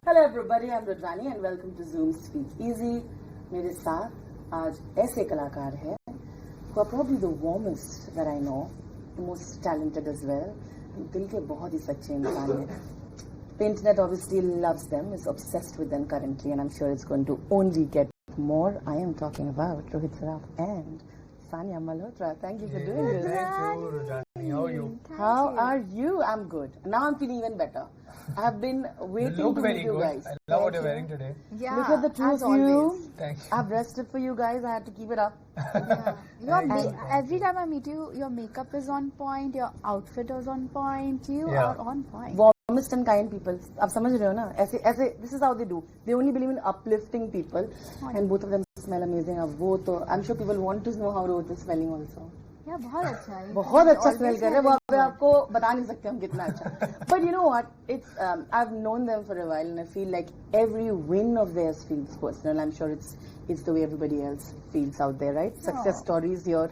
Hello everybody, I'm Rajani and welcome to Zoom Speak Easy. मेरे साथ आज ऐसे कलाकार हैं who are probably the warmest that I know, the most talented as well. दिल के बहुत ही सच्चे इंसान हैं. The internet obviously loves them, is obsessed with them currently, and I'm sure it's going to only get more. I am talking about Rohit Saraf and Sania Malhotra. Thank you for doing this. Thank you, Rajani. How are you? How are you? I'm good. Now I'm feeling even better. I have been waiting You look to very meet you good. guys. I love what you're wearing today. Yeah, Look at the two as of you. always. Thank you. I've dressed it for you guys. I had to keep it up. Yeah. Every time I meet you, your makeup is on point, your outfit is on point, you Yeah. are on point. Warmest and kind people. आप समझ रहे हो ना? ऐसे this is how they do. They only believe in uplifting people, and both of them smell amazing. अब वो तो I'm sure people want to know how Rohit is smelling also. Yeah, बहुत अच्छा है. बहुत अच्छा Always स्मेल कर रहे हैं. वो smelling अभी good. आपको बता नहीं सकते हम कितना अच्छा. But you know what? It's I've known them for a while, and I feel like every win of theirs feels personal. I'm sure it's the way everybody else feels out there, right? Success stories here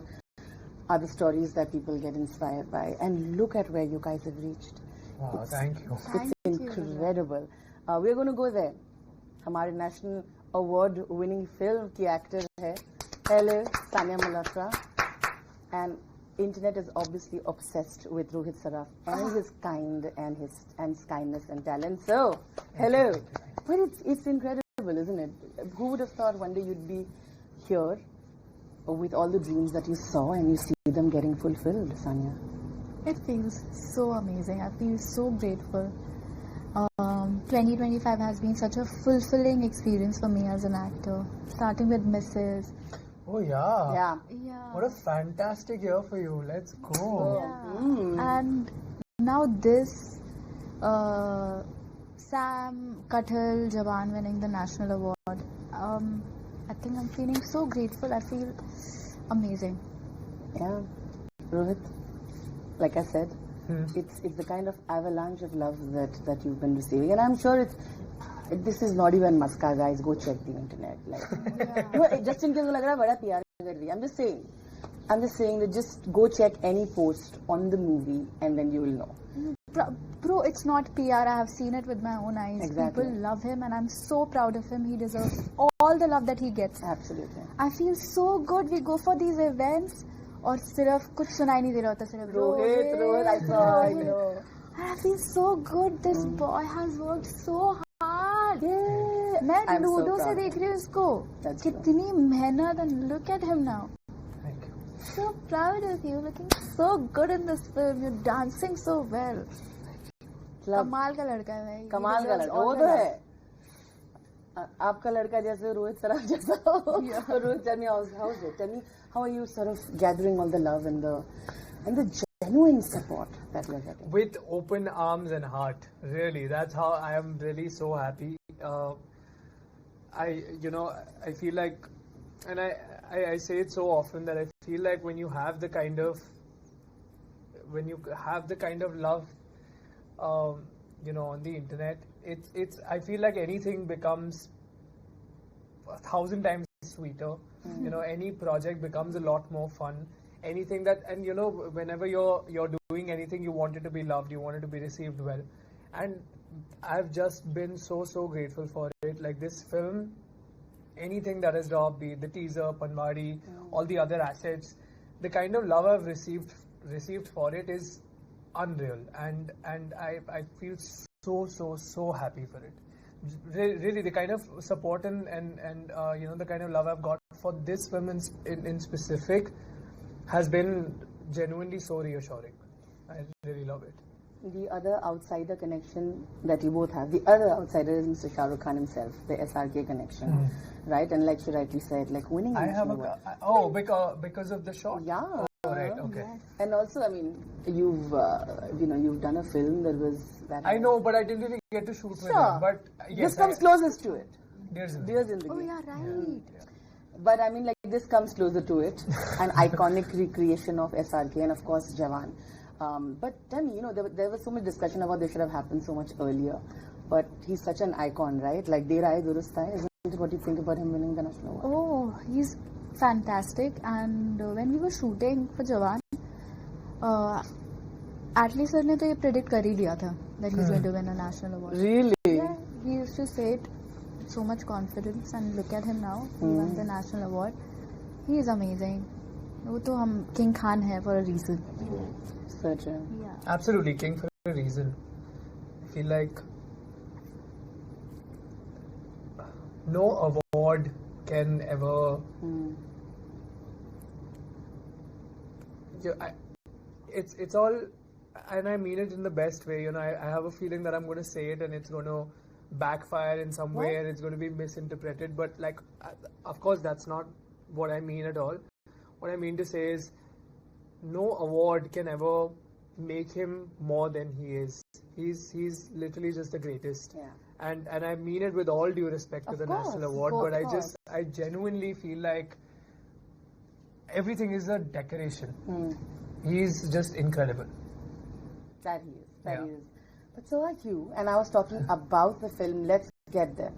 are the stories that people get inspired by. And look at where you guys have reached. Wow, thank you. Thank It's you. incredible. We're going to go there. हमारे national award winning film की actor है Hello, Sania Malhotra, and internet is obviously obsessed with Rohit Saraf and his kind and his kindness and talent. So, hello. But it's incredible, isn't it? Who would have thought one day you'd be here with all the dreams that you saw and you see them getting fulfilled, Sania? It feels so amazing. I feel so grateful. 2025 has been such a fulfilling experience for me as an actor. Starting with Mrs. Oh yeah. Yeah. Yeah. What a fantastic year for you. Let's go. Yeah. And now this, Sam Kathal Jawan winning the national award. I think I'm feeling so grateful. I feel amazing. Yeah. Rohit, like I said, it's the kind of avalanche of love that you've been receiving, and I'm sure this is not even Muska, guys. Go check the internet. Like, you know, just in case लग रहा है बड़ा PR कर रही है. I'm just saying that just go check any post on the movie, and then you will know. Bro, it's not PR. I have seen it with my own eyes. Exactly. People love him, and I'm so proud of him. He deserves all the love that he gets. Absolutely. I feel so good. We go for these events, और सिर्फ कुछ सुनाई नहीं दे रहा होता, सिर्फ Rohit, I saw, you know. I feel so good. This boy has worked so hard. Yeah. मैं I'm so ludo से proud. देख रही हूँ उसको. That's true. कितनी मेहनत, and look at him now. Thank you. So proud of you. Looking so good in this film. You're dancing so well. Love. कमाल का लड़का है भाई. कमाल का लड़का वो तो है. आपका लड़का जैसे रोहित सराफ जैसा हो. Rohit, tell me how's it? Tell me how are you sort of gathering all the love and the genuine support that you're getting? With open arms and heart. Really, that's how I am really so happy. I feel like, and I say it so often that I feel like when you have the kind of love, on the internet, it's I feel like anything becomes 1,000 times sweeter. Any project becomes a lot more fun. Anything that, and whenever you're doing anything, you want it to be loved, you want it to be received well, and I've just been so grateful for it. Like this film, anything that has dropped, be it the teaser, Panwadi, all the other assets, the kind of love I've received for it is unreal, and I feel so happy for it. Really, the kind of support and the kind of love I've got for this film in specific has been genuinely so reassuring. I really love it. The other outsider connection that you both have, the other outsider is Mr. Shah Rukh Khan himself, the SRK connection, right? And like you rightly said, like winning. I have because of the shot. Yeah. Oh, right. Okay. And also, I mean, you've done a film that was that. I know, but I didn't really get to shoot with Sure. him. But yes, This comes closest to it. Dear Dear Zindagi. Oh yeah, right. But I mean, like this comes closer to it, an iconic recreation of SRK and of course Jawan. But tell me, there was so much discussion about this should have happened so much earlier. But he's such an icon, right? Like Dera Hai Durust Hai, isn't it? What do you think about him winning the national award? Oh, he's fantastic. And when we were shooting for Jawan, Atlee sir ने तो ये predict कर ही लिया था that he's going to win a national award. Really? Yeah, he's used to say it with so much confidence, and look at him now. He won the national award. He is amazing. वो तो हम King Khan है for a reason. Such a Yeah. Absolutely, king for a reason. I feel like no award can ever. It's all, and I mean it in the best way. You know, I have a feeling that I'm going to say it and it's going to backfire in some way, and it's going to be misinterpreted. But like, of course, that's not what I mean at all. What I mean to say is, no award can ever make him more than he is. He's literally just the greatest. Yeah. And I mean it with all due respect to Of the course, national award, of but course. I genuinely feel like everything is a decoration. He's just incredible. That he is. That Yeah. he is. But so are you. And I was talking about the film. Let's get there.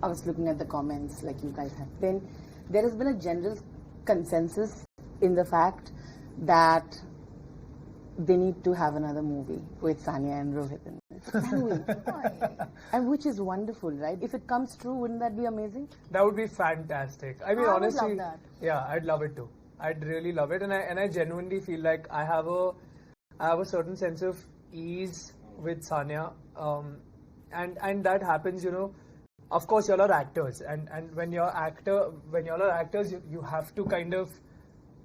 I was looking at the comments like you guys have been. There has been a general consensus in the fact that they need to have another movie with Sania and Rohit in it. Can we? And which is wonderful, right? If it comes true, wouldn't that be amazing? That would be fantastic. I mean, I would honestly, love that. yeah, I'd love it too. I'd really love it, and I genuinely feel like I have a certain sense of ease with Sania, and that happens, you know. Of course, y'all are actors, and when y'all are actors, you have to kind of,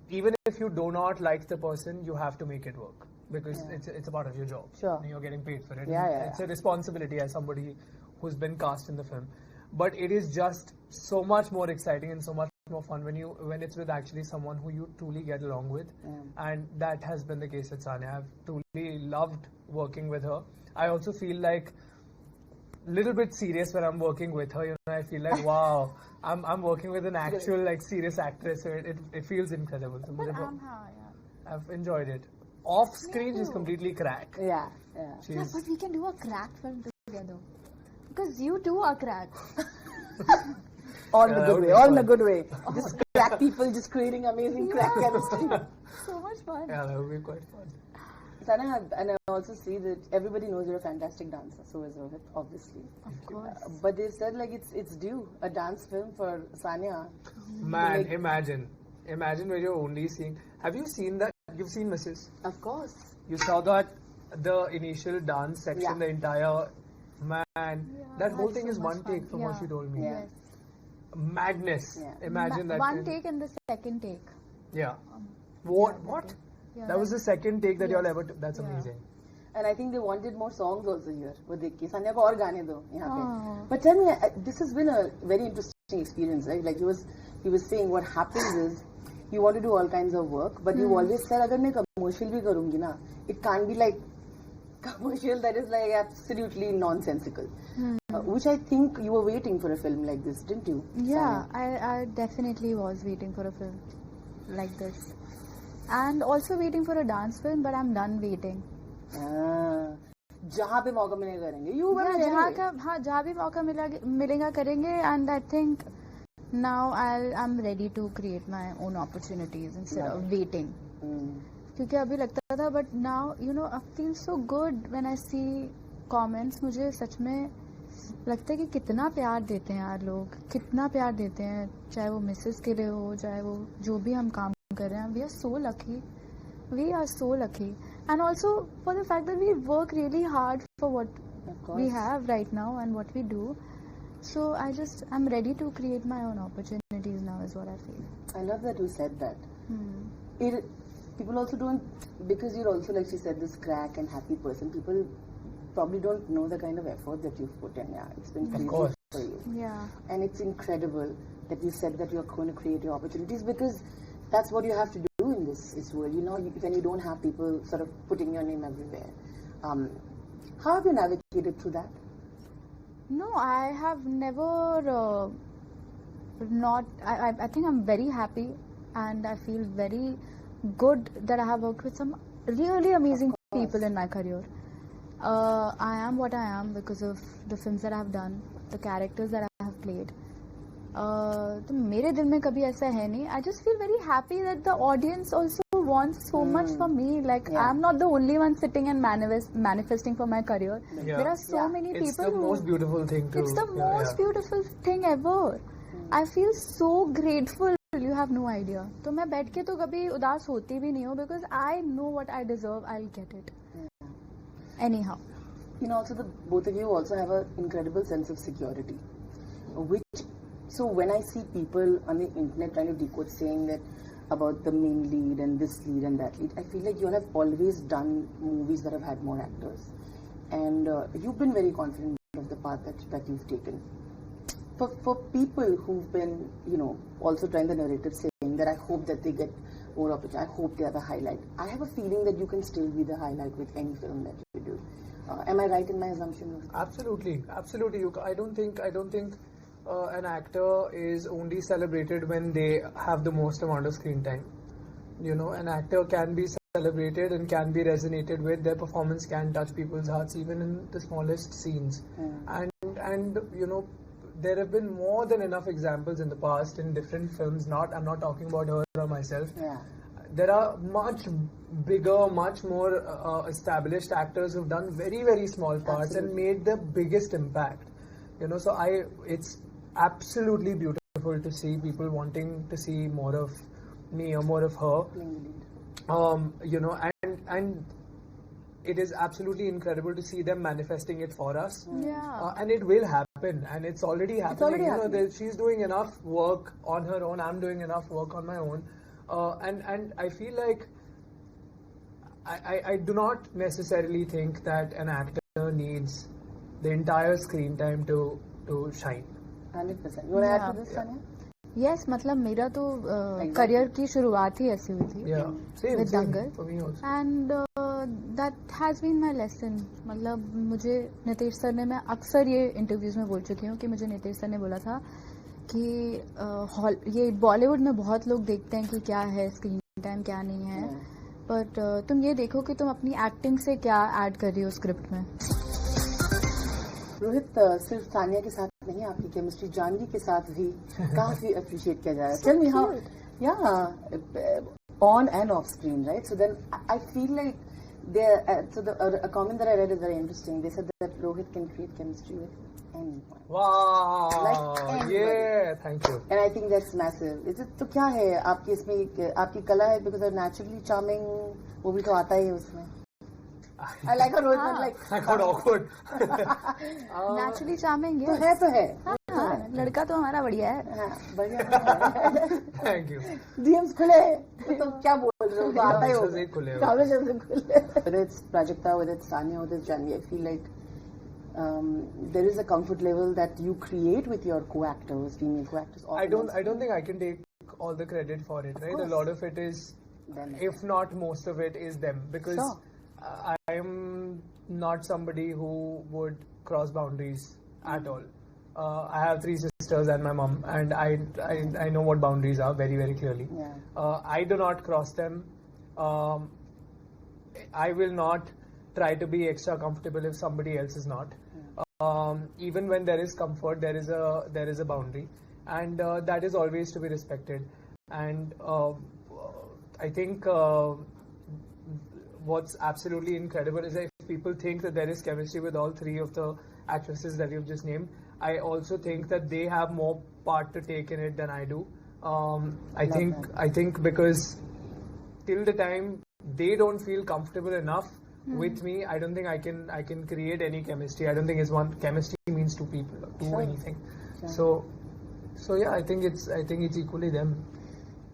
even if you do not like the person, you have to make it work because it's a part of your job. Sure. You're getting paid for it. Yeah. It's a responsibility as somebody who's been cast in the film. But it is just so much more exciting and so much more fun when it's with actually someone who you truly get along with. And that has been the case with Sania. I've truly loved working with her. I also feel like little bit serious when I'm working with her. You know, I feel like wow, I'm working with an actual like serious actress. So it feels incredible. So But yeah. I've enjoyed it. Off screen, she's completely crack. Yeah. yeah, She's but we can do a crack film together. Because you too are crack. All in a that good would way. be All in fun. a good way. Just crack people, just creating amazing crack chemistry. So much fun. yeah, that would be quite fun. Sana, and I also see that everybody knows you're a fantastic dancer. So is Rohit, obviously. Of course. But they said like it's due a dance film for Sania. Man, Like- imagine where you're only seeing. Have you seen that? You've seen Mrs. Of course. You saw that the initial dance section, Yeah. the entire man. That whole That's thing so is much one take fun. from what Yeah. she told me. Yeah. Yes. Madness. Yeah. Imagine that. One film. take and the second take. Yeah. What? Yeah, What? Yeah, That was the second take that y'all Yes. ever. That's Yeah. amazing. And I think they wanted more songs also here. वो देख के Sania को और गाने दो यहाँ पे. Oh. But tell me, this has been a very interesting experience, right? Like he was saying, what happens is you want to do all kinds of work, but you always said, अगर मैं commercial भी करूँगी ना, it can't be like commercial that is like absolutely nonsensical. Which I think you were waiting for a film like this, didn't you? Yeah, I definitely was waiting for a film like this. And also waiting for a dance film, but I'm done waiting. जहाँ पे मौका मिलेगा करेंगे. You were जहाँ भी मौका मिलेगा करेंगे, and I think now I'm ready to create my own opportunities instead of waiting. क्योंकि अभी लगता था, but now you know I feel so good when I see comments. मुझे सच में लगता है कि कितना प्यार देते हैं यार लोग, कितना प्यार देते हैं, चाहे वो मिसेस के लिए हो, चाहे वो जो भी हम काम कर रहे हैं. We are so lucky, and also for the fact that we work really hard for what we have right now and what we do. So I'm ready to create my own opportunities now is what I feel. I love that you said that. People also don't, because you're also, like she said, this crack and happy person, people probably don't know the kind of effort that you've put in. Yeah, it's been crazy course. for you. Yeah. And it's incredible that you said that you're going to create your opportunities, because that's what you have to do in this world. You know, when you don't have people sort of putting your name everywhere. How have you navigated through that? No, I have never I think I'm very happy, and I feel very good that I have worked with some really amazing people in my career. I am what I am because of the films that I have done, the characters that I have played. तो मेरे दिल में कभी ऐसा है नहीं. I just feel very happy that the audience also wants so much for me. Like Yeah. I'm not the only one sitting and manifesting for my career. Yeah. There are so many It's people the who. most beautiful thing to. It's the most beautiful thing ever. I feel so grateful. You have no idea. तो मैं बैठ के तो कभी उदास होती भी नहीं हूँ because I know what I deserve. I'll get it. Anyhow. You know, also both of you also have an incredible sense of security. Which, so when I see people on the internet trying to decode saying that about the main lead and this lead and that lead, I feel like you all have always done movies that have had more actors. And you've been very confident of the path that you've taken. For people who've been, you know, also trying the narrative saying that I hope that they get more opportunity, I hope they are the highlight. I have a feeling that you can still be the highlight with any film that you do. Am I right in my assumption? Absolutely. I don't think an actor is only celebrated when they have the most amount of screen time. You know, an actor can be celebrated and can be resonated with. Their performance can touch people's hearts even in the smallest scenes. And you know, there have been more than enough examples in the past in different films. I'm not talking about her or myself. Yeah. There are much bigger, much more established actors who've done very, very small parts and made the biggest impact. You know, so it's absolutely beautiful to see people wanting to see more of me or more of her. You know, and it is absolutely incredible to see them manifesting it for us. Yeah. And it will happen, and it's already happening. already happening. She's doing enough work on her own. I'm doing enough work on my own. And I feel like I do not necessarily think that an actor needs the entire screen time to shine. 100%. You want to add to this, Sanya? Yes, मतलब मेरा तो career की शुरुआत ही ऐसी हुई थी. Yeah, same With Dangal. for me also. And that has been my lesson. मतलब मुझे नितेश सर ने, मैं अक्सर ये इंटरव्यूज में बोल चुकी हूँ कि मुझे नितेश सर ने बोला था कि ये बॉलीवुड में बहुत लोग देखते हैं कि क्या है स्क्रीन टाइम क्या नहीं है, बट तुम ये देखो कि तुम अपनी एक्टिंग से क्या ऐड कर रही हो स्क्रिप्ट में. रोहित, सिर्फ सानिया के साथ नहीं, आपकी केमिस्ट्री जानवी के साथ भी काफी अप्रिशिएट किया जा रहा है. Tell me how, on and off screen, right? So then I feel like a comment that I read is very interesting. They said that Rohit can create chemistry with anyone. Wow! Like anybody. Yeah, thank you. And I think that's massive. Is it, तो क्या है आपकी इसमें, आपकी कला है because of naturally charming, वो भी तो आता ही है उसमें. I like how Rohit went like. I got awkward. Naturally charming तो है हाँ, लड़का तो हमारा बढ़िया है. हाँ, बढ़िया. Thank you. DMs खुले तो तुम क्या बोल रहे हो, तो आता ही से खुले हो. होगा से खुले. Whether it's Prajakta, whether it's Sanya, whether it's Janvi, I feel like there is a comfort level that you create with your co-actors, female co-actors. I don't think I can take all the credit for it, right? A lot of it is, if not most of it, is them, because I am not somebody who would cross boundaries at all. I have 3 sisters and my mom, and I know what boundaries are very, very clearly. Yeah. I do not cross them. I will not try to be extra comfortable if somebody else is not. Even when there is comfort, there is a boundary, and that is always to be respected. And I think what's absolutely incredible is that if people think that there is chemistry with all 3 of the actresses that you've just named, I also think that they have more part to take in it than I do. I think because till the time they don't feel comfortable enough with me, I don't think I can create any chemistry. I don't think chemistry means 2 people or 2 anything. So yeah, I think it's equally them.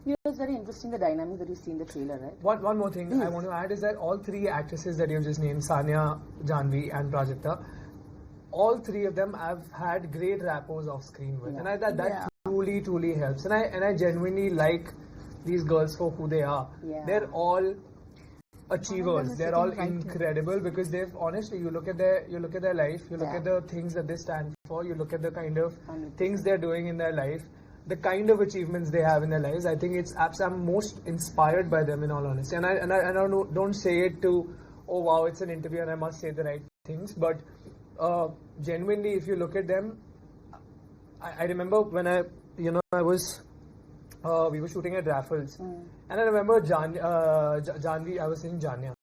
You know, it's very interesting the dynamic that you see in the trailer, right? One more thing I want to add is that all 3 actresses that you've just named, Sanya, Janvi and Prajakta, all 3 of them have had great rappos off screen with, and that truly helps. And I genuinely like these girls for who they are. Yeah. They're all achievers. They're all incredible because they've honestly, you look at their life, you look at the things that they stand for, you look at the kind of things they're doing in their life, the kind of achievements they have in their lives. I think I'm most inspired by them, in all honesty. And I don't say it to, oh wow, it's an interview and I must say the right things, but genuinely, if you look at them, I remember when I was we were shooting at Raffles, and I remember Janvi. I was saying Janya.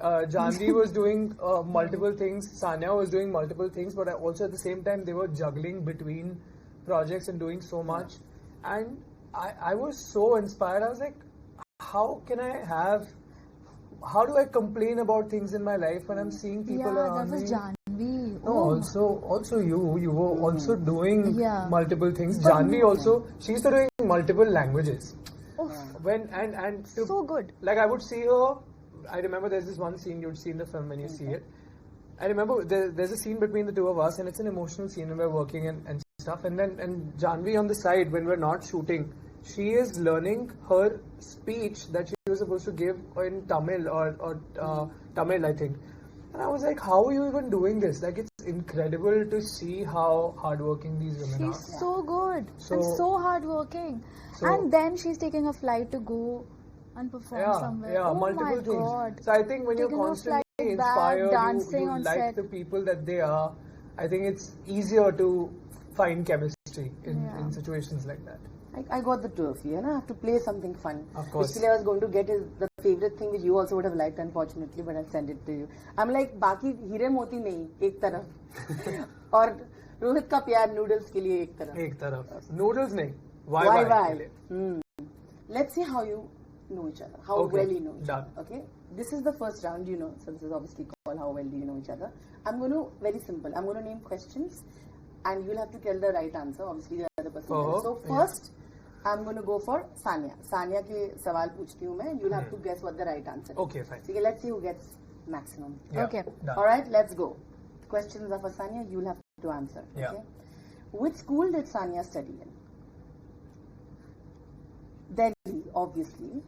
Janvi was doing multiple things. Sanya was doing multiple things, but also at the same time they were juggling between projects and doing so much. And I was so inspired. I was like, how do I complain about things in my life when I'm seeing people around that was me? Janvi. No, also you were also doing Yeah. multiple things. Janvi also, she's doing multiple languages. Oof, And to, so good. like I would see her. I remember there's this one scene you'd see in the film when you see it. I remember there's a scene between the two of us, and it's an emotional scene when we're working and stuff. And Janvi on the side when we're not shooting, she is learning her speech that she was supposed to give in Tamil or Tamil, I think. And I was like, how are you even doing this? Like, it's incredible to see how hardworking these women are. She's so good So- and so hardworking. So- And then she's taking a flight to go and perform somewhere. Yeah, Oh multiple my things. God. So I think when you're Taking a constantly flight back, inspired, dancing you on like set. the people that they are. I think it's easier to find chemistry in situations like that. I got the two of you, and I have to play something fun. Of course. Actually, I was going to get is the favorite thing which you also would have liked, unfortunately, but I'll send it to you. I'm like, बाकी हीरे मोती नहीं, एक तरफ, और रोहित का प्यार noodles के लिए एक तरफ. एक तरफ नूडल्स नहीं Why? के लिए. Let's see how you know each other, how Okay, well you know each done. other. Okay, this is the first round, you know. So this is obviously called how well do you know each other. I'm going to very simple. I'm going to name questions, and you'll have to tell the right answer. Obviously, the other person. Oh, So yeah. first, I'm going to go for Sanya. Sanya के सवाल पूछती हूँ मैं. You'll have to guess what the right answer is. Okay, fine. So let's see who gets maximum. Yeah, Okay. done. All right, let's go. Questions are for Sanya. You'll have to answer. Yeah. Okay? Which school did Sanya study in? Delhi, obviously.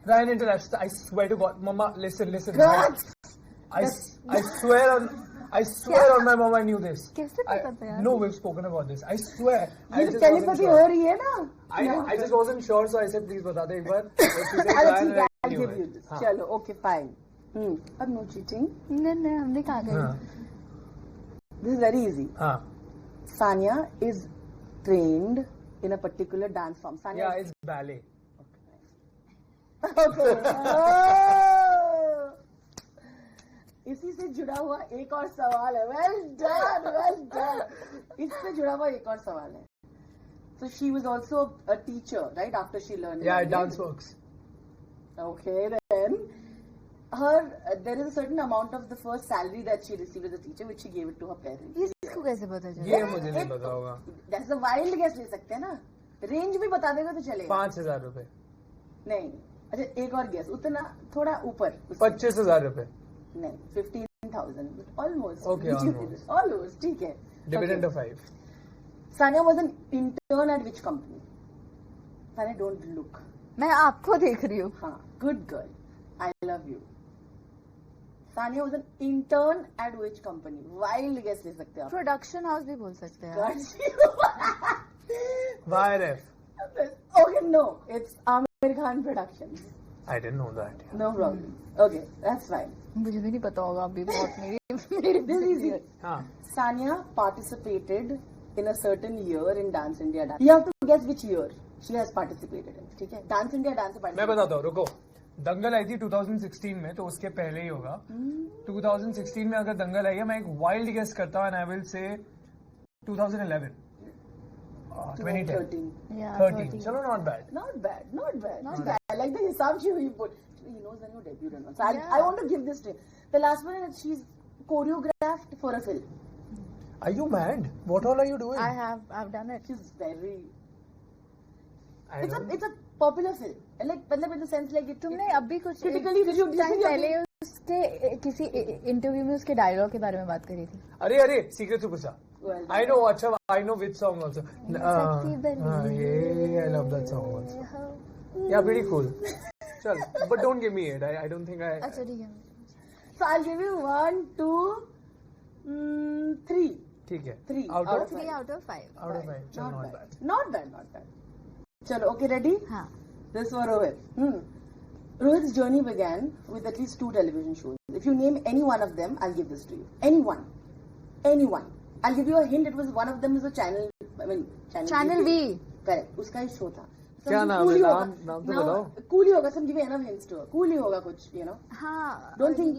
Ryan International. I swear to God, Mama, listen. God! I swear on my mom I knew this. कैसे पता था यार? No, we've spoken about this. I swear. I ये just telepathy wasn't हो sure. रही है ना? I just wasn't sure, so I said, please बता दे एक बार. But she said, I'll Ryan, see, I I'll knew give it. you this. हाँ. चलो, okay, fine. अब no cheating. नहीं हमने कहा गए. हाँ. This is very easy. हाँ. Sanya is trained in a particular dance form. Sanya Yeah, it's ballet. Okay. Oh! इसी से जुड़ा हुआ एक और सवाल है. Well done. इससे जुड़ा हुआ एक और सवाल है. So she was also a teacher, right? After she learned. Yeah, ballet. dance works. Okay, then there is a certain amount of the first salary that she received as a teacher, which she gave it to her parents. इसको कैसे पता चला? ये मुझे नहीं पता होगा. That's a wild guess ले सकते हैं ना. रेंज भी बता देगा तो चलेगा. 5,000 रुपए. नहीं. अच्छा एक और गेस. उतना थोड़ा ऊपर. 25,000 रुपए. नहीं. 15,000. Almost. Okay, almost. Almost. ठीक है. Dividend Okay. of 5. Sanya was an intern at which company? Sanya, don't look. मैं आपको देख रही हूँ. हाँ. Good girl. I love you. Sanya was an intern at which company? Wild guess ले सकते हो आप. प्रोडक्शन हाउस भी बोल सकते हैं. Got you. YRF. Okay, no. It's Amir Khan Productions. I didn't know that. No problem. Okay, that's fine. मुझे भी नहीं पता होगा अभी बहुत मेरी This is easy. हाँ. Sanya participated in a certain year in Dance India Dance. You have to guess which year she has participated in. ठीक है? Dance India Dance मैं बताता हूँ, रुको. दंगल आई थी 2016 में, तो उसके पहले ही होगा. 2016 में अगर दंगल आई है, मैं एक वाइल्ड गेस करता हूँ, and I will say 2011. 2010. 13. चलो, not bad. Not bad. I like the hisab you put. He knows when you debuted. So I want to give this to him. The last one is she's choreographed for a film. Are you mad? What all are you doing? I've done it. She's very. I It's don't- a popular film. Like मतलब in the sense like it. तुमने अभी कुछ Typically, कुछ you- time पहले उसके किसी interview में उसके डायलॉग के बारे में बात करी थी. अरे Secret Superstar. Well, I know. अच्छा, I know which song also. Sexy Belly. Yeah, I love that song also. Yeah, pretty cool. Chal, but don't give me it. I don't think I. अच्छा ठीक है. So I'll give you 1, 2, 3. ठीक है. 3 Out of 3 out of 5. out of 5. Chal, not bad. Not bad. Chalo, okay, ready? हाँ. This for Rohit. Rohit's journey began with at least 2 television shows. If you name any one of them, I'll give this to you. Anyone. I'll give you a hint. It was one of them is a channel. Channel Channel V. Correct, उसका ही show था. क्या नाम है? नाम तो बताओ. Cool ही होगा, some give enough hints to her. Cool ही होगा कुछ, you know. हाँ. Don't think-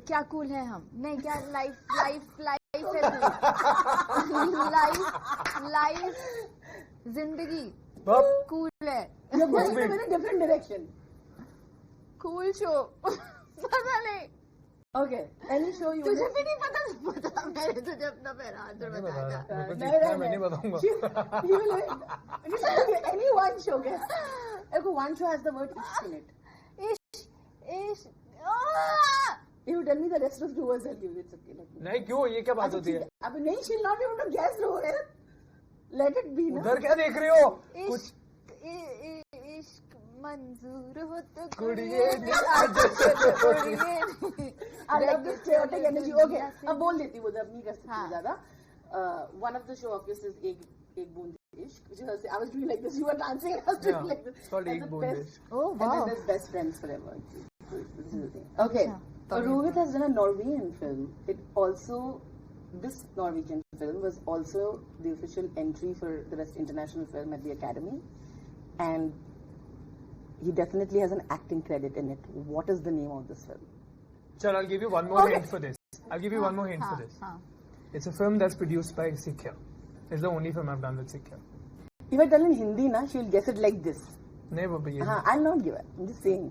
क्या कूल है हम? नहीं, क्या लाइफ है लाइफ जिंदगी कूल है. You're going in a very different direction. Cool show. पता नहीं. Okay, any show you तुझे भी नहीं पता मैंने तुझे अपना पहला आंसर बताया था. मैं नहीं बताऊंगा. You will any one show, guess. Okay, one show has the word ish in it. इश If you tell me the rest of the words, I'll give you. It's okay. Let me. नहीं, क्यों? ये क्या बात होती है? अब नहीं, she'll not be able to guess, Rohit. Let it be, ना. उधर क्या देख रहे हो? कुछ इश्क मंजूर हो तो कुड़िए I love this chaotic energy. Okay, अब बोल देती हूँ, अब नहीं कर सकती ज़्यादा. One of the show of yours is एक बूंद इश्क. I was doing like this. You were dancing. I was doing like this. It's called And एक the बूंद best- इश्क. Oh And wow. then there's Best Friends Forever. This is the thing. Okay. Rohit has done a Norwegian film. This Norwegian film was also the official entry for the Best International Film at the Academy. And he definitely has an acting credit in it. What is the name of this film? Chal, I'll give you one more hint for this. I'll give you one more hint for this. हाँ. It's a film that's produced by Sikya. It's the only film I've done with Sikya. If I tell in Hindi, na, she'll guess it like this. नहीं बाबा ये. I'll not give it. I'm just saying.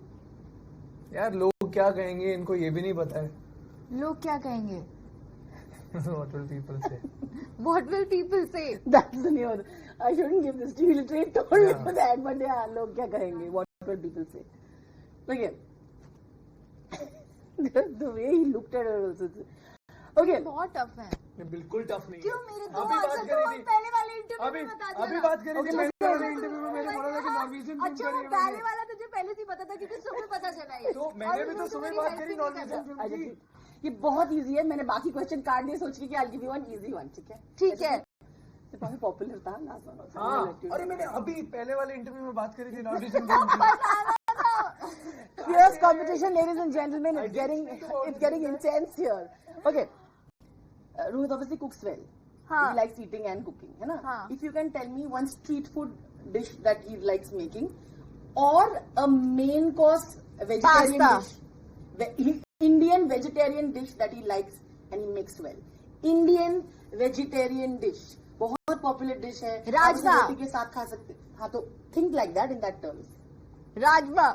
यार लोग क्या कहेंगे, इनको ये भी नहीं पता है. लोग क्या कहेंगे? What will people say? What will people say? That's the name of I shouldn't give this to you. Literally told me Yeah. for that. But yeah, लोग क्या कहेंगे? What will people say? Okay. The way he looked at her also. Okay. बहुत tough है. ये बिल्कुल tough नहीं क्यों है. मेरे दो अभी बात आंसर करी तो थी. पहले वाले इंटरव्यू अभी में बता दिया अभी ना. बात करी थी. मैंने पहले इंटरव्यू में मैंने बोला था कि नॉर्वेजियन फिल्म अच्छा वो करी है पहले मैंने. वाला तुझे पहले से ही पता था क्योंकि सुबह पता चला है. तो मैंने भी तो सुबह बात करी नॉर्वेजियन फिल्म अच्छा, की. ठीक. ये बहुत इजी है. मैंने बाकी क्वेश्चन काट दिए सोच के कि I'll give you one easy one. ठीक है. ठीक है. तो काफी पॉपुलर था लास्ट वन. हाँ. अरे मैंने अभी पहले वाले इंटरव्यू में बात करी थी नॉर्वेजियन फिल्म की. Fierce competition, ladies and gentlemen. I It's did getting speak about it's getting intense here. Okay. Rohit obviously cooks well. हाँ. He likes eating and cooking, है ना? हाँ. If you can tell me one street food dish that he likes making, or a main course vegetarian Pasta. dish, Indian vegetarian dish that he likes and he makes well. Indian vegetarian dish, बहुत popular dish है. आप उसे राजमा. रोटी के साथ खा सकते. हाँ तो think like that in that terms. Rajma.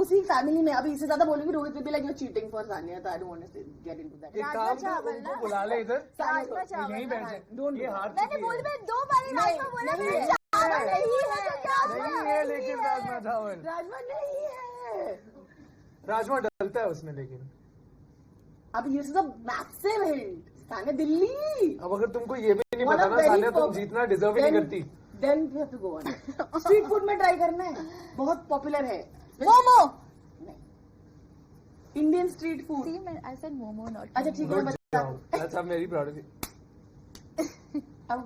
उसी फैमिली में अभी इससे ज्यादा बोलेंगे Rohit will be like you're cheating for Sania, so I don't want to get into that. एक काम कर, उनको बुला ले इधर. राजमा चावल. यहीं बैठ जाए. Don't ये do हार मैंने चुकी बोल है. में 2 बार राजमा बोला. नहीं मैंने है. चावल नहीं है. क्या नहीं है लेकिन राजमा चावल. राजमा नहीं है. राजमा डलता है उसमें लेकिन. अब ये सब मैसिव हिंट. सानिया दिल्ली. अब अगर तुमको ये भी नहीं One पता of ना very सानिया, तुम pop- जीतना डिजर्व ही नहीं करती. Then you have to go on. Street food में ट्राई करना है. बहुत पॉपुलर है. Momo. Indian street food. See, I said momo not. अच्छा ठीक है Good मैं बता. job. That's I'm very proud of you. अब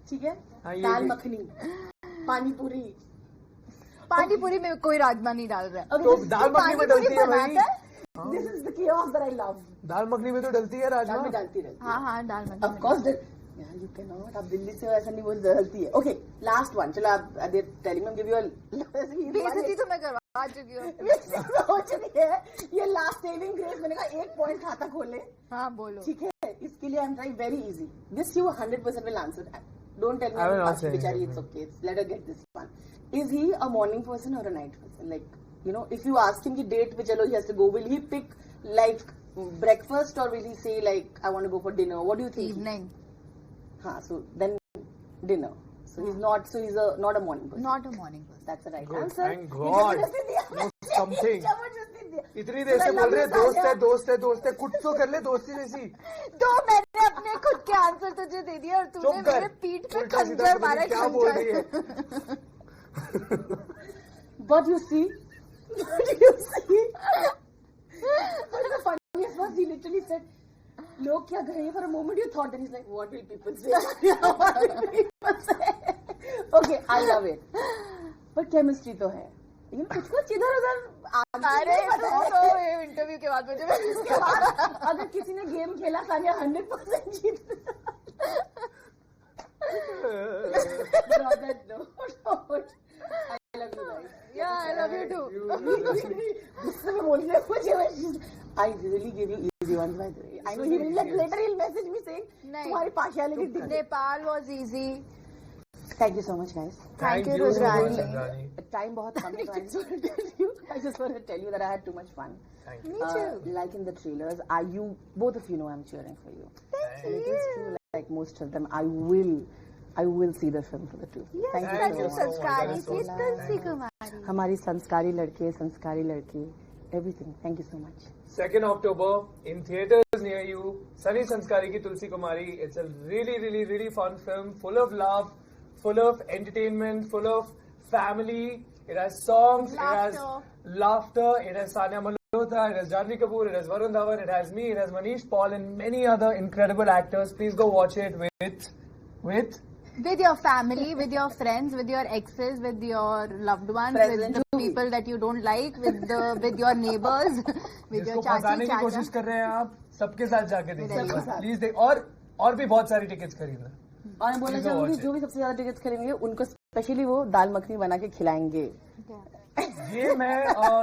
ठीक है. हाँ, ये दाल भी. मखनी, पानी पूरी. पानी पूरी में कोई राजमा नहीं डाल रहा है. Okay, तो this- दाल मखनी में डलती है भाई. This is the chaos that I love. दाल मखनी में तो डलती है दाल में राजमा. डालती रहती है. हाँ दाल में. Of course, you cannot. आप दिल्ली से ऐसा नहीं बोल डलती है. Okay, last one. चलो आप they're telling me give you a. बेइज्जती तो मैं करवा चुकी हूँ. हो चुकी है. ये last saving grace. मैंने कहा 1 point खाता खोले. हाँ बोलो. ठीक है. इसके लिए I'm trying very easy. This you 100% will answer. Don't tell me. I will not I'm say Bichari, anything. it's okay. Let her get this one. Is he a morning person or a night person? Like, you know, if you ask him the date which he has to go, will he pick like breakfast or will he say like I want to go for dinner? What do you think? Evening. So then dinner. So he's not. So he's not a morning person. Not a morning person. That's the right Good, answer. thank God. ये जबरदस्ती दिया. No something. जबरदस्ती दिया. इतनी देर से बोल रहे दोस्त है कुछ तो कर ले दोस्ती जैसी. तो मैंने अपने खुद के आंसर तुझे दे दिया और तूने चुप कर. मेरे पीठ पे उल्टा सीधा खंजर पता मारा. नहीं क्या बोल रही है. But you see, but the funniest was he literally said, "Log kya kheenge?" For a moment you thought that he's like, "What will people say?" What will people say? Okay, I love it. But chemistry तो है. लेकिन कुछ इधर उधर. अरे तो interview के बाद मुझे इसके बाद अगर किसी ने गेम खेला सानिया 100% जीत. But on that note, I love you guys. Yeah, I love you too. गुस्से में बोलने मुझे I really give you easy ones by the way. I know he will later he'll message me saying तुम्हारी partiality दिख गई. Nepal was easy. Thank you so much guys. Thank you, so much, Rudrani. Rudrani. Time बहुत कम है, so I just want to tell you that I had too much fun. Thank you. Me too. Like in the trailers, both of you know I'm cheering for you. Thank And it is true, like most of them, I will see the film for the two. Yes, Thank you such so a much. sanskari so sis much. Tulsi Kumari. हमारी संस्कारी लड़के, संस्कारी लड़की, everything. Thank you so much. 2nd October in theaters near you. Sunny Sanskari ki Tulsi Kumari. It's a really, really, really fun film, full of love, full of entertainment, full of family. It has songs, it has laughter, it has Sania Malhotra, it has Janhvi Kapoor, it has Varun Dhawan, it has me, it has Manish Paul, and many other incredible actors. Please go watch it With your family, with your friends, with your exes, with your loved ones, Present with the people that you don't like, with your neighbors, with जिसको your फंसाने chachi, की कोशिश chacha. कर रहे हैं आप, सबके साथ जाके देखिए. सबके साथ. प्लीज देख और भी बहुत सारी टिकट्स खरीदना. और मैं बोलना चाहूंगी जो भी सबसे ज्यादा टिकट्स खरीदेंगे उनको स्पेशली वो दाल मखनी बना के खिलाएंगे. ये मैं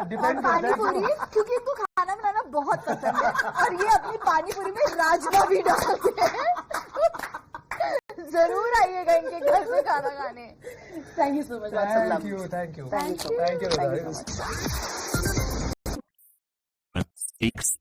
डिपेंड करता पानी है पूरी, क्योंकि इनको खाना बनाना बहुत पसंद है और ये अपनी पानी पूरी में राजमा भी डालते हैं. जरूर आइएगा इनके घर से खाना खाने. Thank you so much. Lots of love. Thank you. Thank you so much. Thank you. Thank you so much.